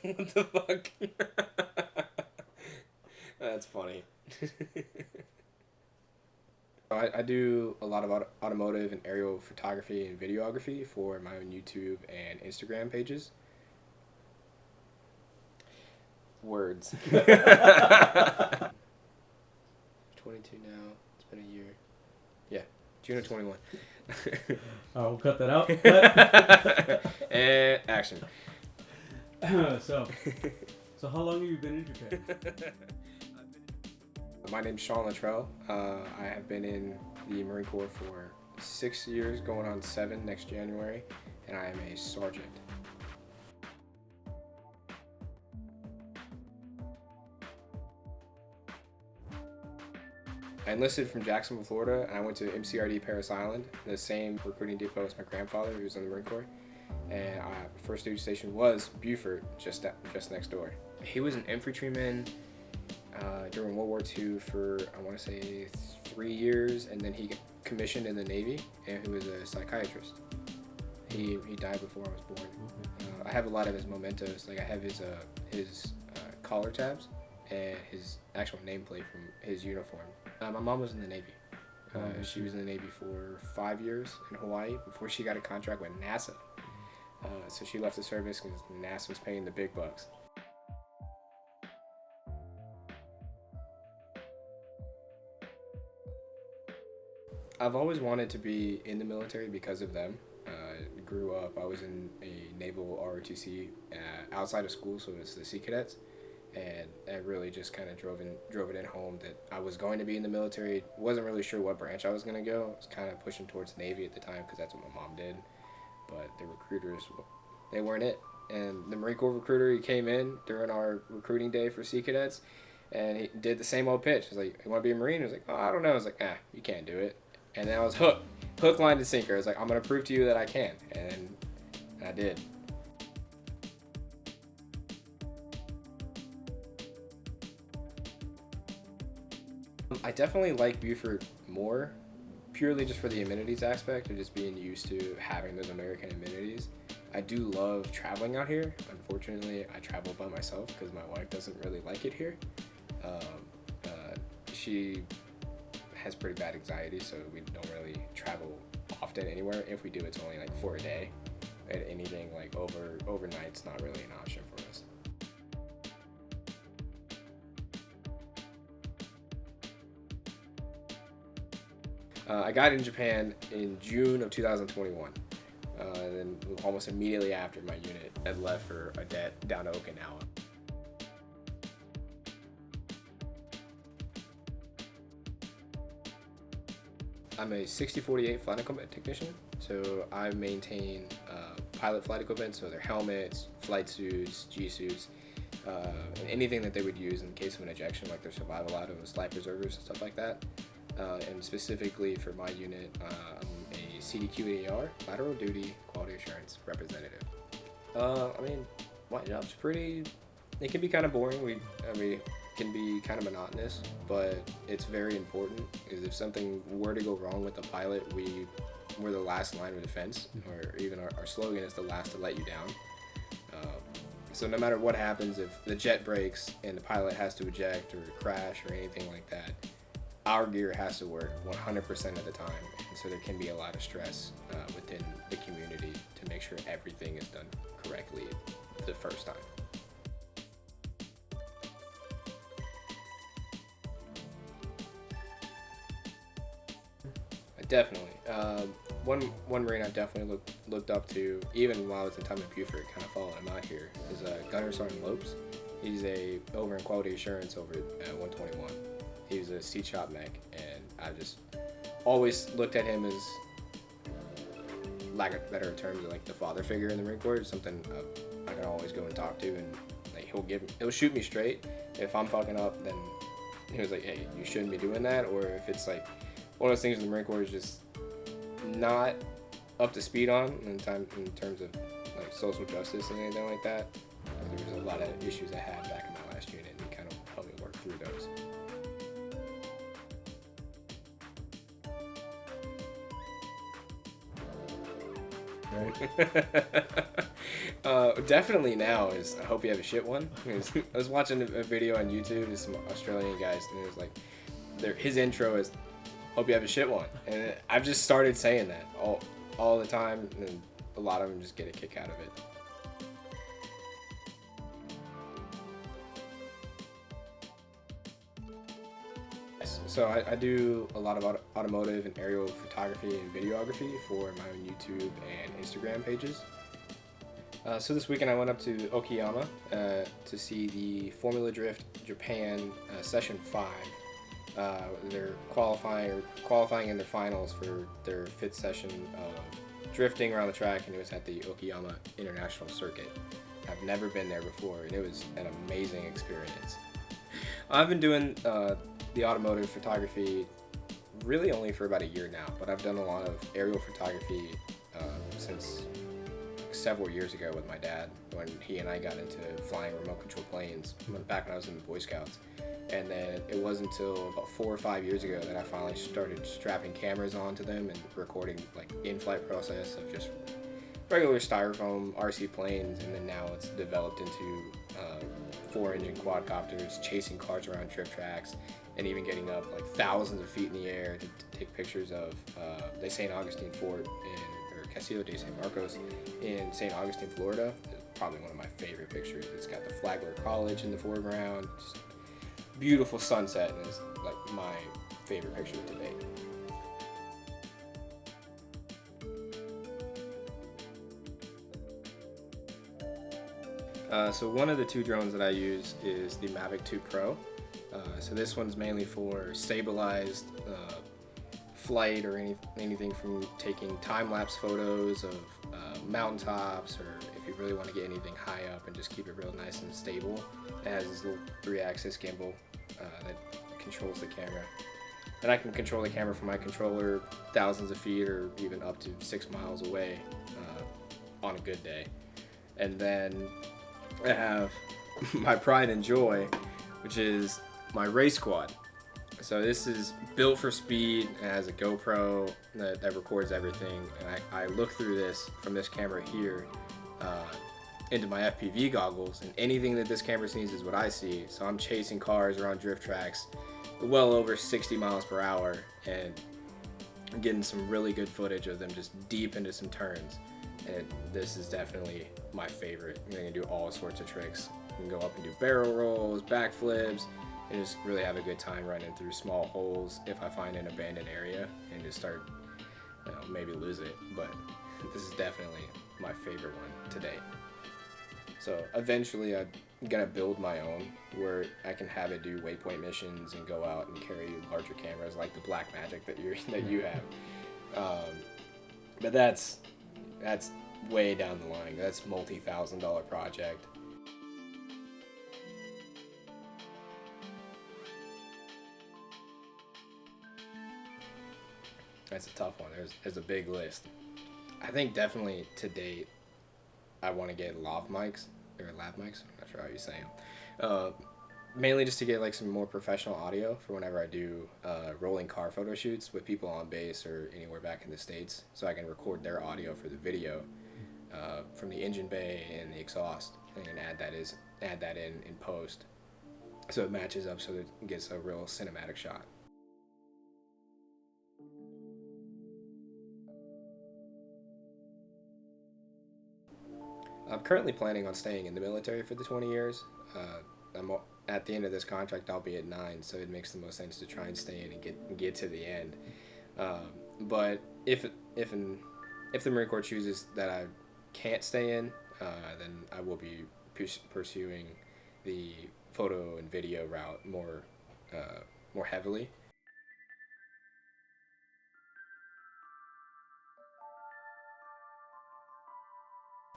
What the fuck? That's funny. I do a lot of automotive and aerial photography and videography for my own YouTube and Instagram pages. Words. 22 now. It's been a year. Yeah, June of 21. We'll cut that out. Cut. And action. So how long have you been in Japan? My name's Sean Luttrell. I have been in the Marine Corps for 6 years, going on 7 next January, and I am a sergeant. I enlisted from Jacksonville, Florida, and I went to MCRD Paris Island, the same recruiting depot as my grandfather, who was in the Marine Corps. And our first duty station was Beaufort, just next door. He was an infantryman during World War II for, I want to say, 3 years, and then he got commissioned in the Navy, and he was a psychiatrist. He died before I was born. I have a lot of his mementos. Like I have his collar tabs and his actual nameplate from his uniform. My mom was in the Navy. She was in the Navy for 5 years in Hawaii before she got a contract with NASA. So she left the service because NASA was paying the big bucks. I've always wanted to be in the military because of them. Grew up, I was in a naval ROTC outside of school, so it's the Sea Cadets, and I really just kind of drove it in home that I was going to be in the military. Wasn't really sure what branch I was going to go. I was kind of pushing towards Navy at the time because that's what my mom did, but the recruiters, they weren't it. And the Marine Corps recruiter, he came in during our recruiting day for Sea Cadets, and he did the same old pitch. He's like, "You want to be a Marine?" I was like, "Oh, I don't know." I was like, you can't do it." And then I was hook, line, and sinker. I was like, I'm going to prove to you that I can. And I did. I definitely like Beaufort more, purely just for the amenities aspect of just being used to having those American amenities. I do love traveling out here. Unfortunately, I travel by myself because my wife doesn't really like it here. She has pretty bad anxiety, so we don't really travel often anywhere. If we do, it's only like for a day. And anything like overnight's not really an option for us. I got in Japan in June of 2021. And then almost immediately after, my unit had left for a debt down to Okinawa. I'm a 6048 flight equipment technician, so I maintain pilot flight equipment, so their helmets, flight suits, G-suits, and anything that they would use in case of an ejection, like their survival items, life preservers, and stuff like that. And specifically for my unit, I'm a CDQAR, lateral duty quality assurance representative. My job's it can be kind of boring. Can be kind of monotonous, but it's very important because if something were to go wrong with the pilot, we're the last line of defense, or even our slogan is the last to let you down. So no matter what happens, if the jet breaks and the pilot has to eject or crash or anything like that, our gear has to work 100% of the time, and so there can be a lot of stress within the community to make sure everything is done correctly the first time. Definitely. One Marine I definitely looked up to, even while I was in time at Beaufort, kind of following him out here, is Gunner Sergeant Lopes. He's over in quality assurance over at 121. He's a seat shop mech, and I just always looked at him as, lack of better terms, like the father figure in the Marine Corps. Something I can always go and talk to, and like he'll shoot me straight. If I'm fucking up, then he was like, "Hey, you shouldn't be doing that," or if it's like one of those things in the Marine Corps is just not up to speed on in terms of like social justice and anything like that. There was a lot of issues I had back in my last unit, and he kind of helped me work through those. Definitely now is I hope you have a shit one. I was watching a video on YouTube with some Australian guys, and it was like, his intro is, "Hope you have a shit one," and I've just started saying that all the time, and a lot of them just get a kick out of it. So I do a lot of automotive and aerial photography and videography for my own YouTube and Instagram pages. So this weekend I went up to Okayama to see the Formula Drift Japan Session 5. They're qualifying in the finals for their 5th session of drifting around the track, and it was at the Okayama International Circuit. I've never been there before, and it was an amazing experience. I've been doing the automotive photography really only for about a year now, but I've done a lot of aerial photography since several years ago with my dad, when he and I got into flying remote control planes back when I was in the Boy Scouts. And then it wasn't until about 4 or 5 years ago that I finally started strapping cameras onto them and recording like in-flight process of just regular styrofoam RC planes, and then now it's developed into 4-engine quadcopters chasing cars around drift tracks, and even getting up like thousands of feet in the air to take pictures of the St. Augustine Fort or Castillo de San Marcos in St. Augustine, Florida. It's probably one of my favorite pictures. It's got the Flagler College in the foreground, just beautiful sunset, and it's like my favorite picture to date. So one of the 2 drones that I use is the Mavic 2 Pro. So this one's mainly for stabilized flight, or anything from taking time-lapse photos of mountaintops, or if you really want to get anything high up and just keep it real nice and stable. It has this little 3-axis gimbal that controls the camera. And I can control the camera from my controller thousands of feet or even up to 6 miles away on a good day. And then I have my pride and joy, which is my race quad. So this is built for speed. It has a GoPro that records everything, and I look through this from this camera here into my FPV goggles, and anything that this camera sees is what I see. So I'm chasing cars around drift tracks well over 60 miles per hour, and I'm getting some really good footage of them just deep into some turns. And this is definitely my favorite. You're gonna do all sorts of tricks. You can go up and do barrel rolls, backflips, and just really have a good time running through small holes if I find an abandoned area, and just start, maybe lose it. But this is definitely my favorite one to date. So eventually I'm gonna build my own where I can have it do waypoint missions and go out and carry larger cameras like the Blackmagic that you have. But that's way down the line. That's multi-$1,000 project. That's a tough one. There's a big list. I think definitely to date, I want to get lav mics. I'm not sure how you say them. Mainly just to get like some more professional audio for whenever I do rolling car photo shoots with people on base or anywhere back in the States, so I can record their audio for the video from the engine bay and the exhaust, and add that in post, so it matches up so that it gets a real cinematic shot. I'm currently planning on staying in the military for the 20 years. At the end of this contract, I'll be at 9, so it makes the most sense to try and stay in and get to the end. But if the Marine Corps chooses that I can't stay in, then I will be pursuing the photo and video route more heavily.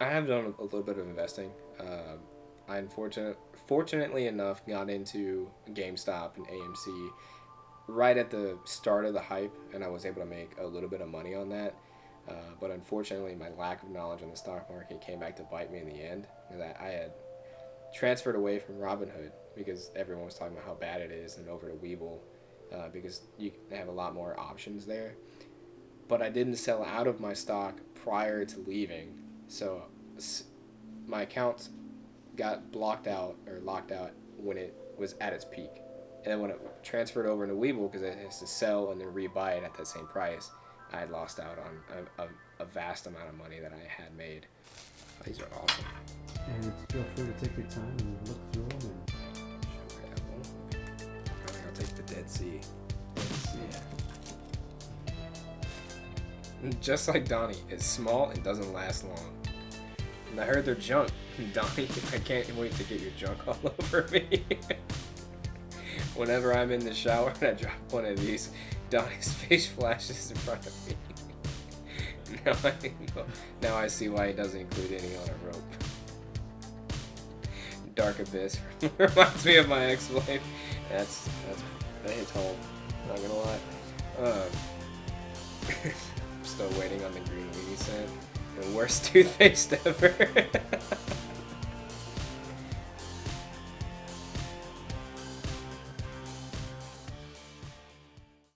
I have done a little bit of investing. I fortunately enough got into GameStop and AMC right at the start of the hype, and I was able to make a little bit of money on that. But unfortunately, my lack of knowledge on the stock market came back to bite me in the end. That I had transferred away from Robinhood because everyone was talking about how bad it is, and over to Webull because you have a lot more options there. But I didn't sell out of my stock prior to leaving, so my account got blocked out or locked out when it was at its peak. And then when it transferred over into Webull, because it has to sell and then rebuy it at the same price, I had lost out on a vast amount of money that I had made. These are awesome. And feel free to take your time and look through them. I think I'll take the Dead Sea. Yeah. Just like Donnie, it's small and doesn't last long. And I heard they're junk. Donnie, I can't wait to get your junk all over me. Whenever I'm in the shower and I drop one of these, Donnie's face flashes in front of me. Now I see why he doesn't include any on a rope. Dark Abyss reminds me of my ex-wife. That hits home. Not gonna lie. I'm still waiting on the green weenie scent. The worst toothpaste ever.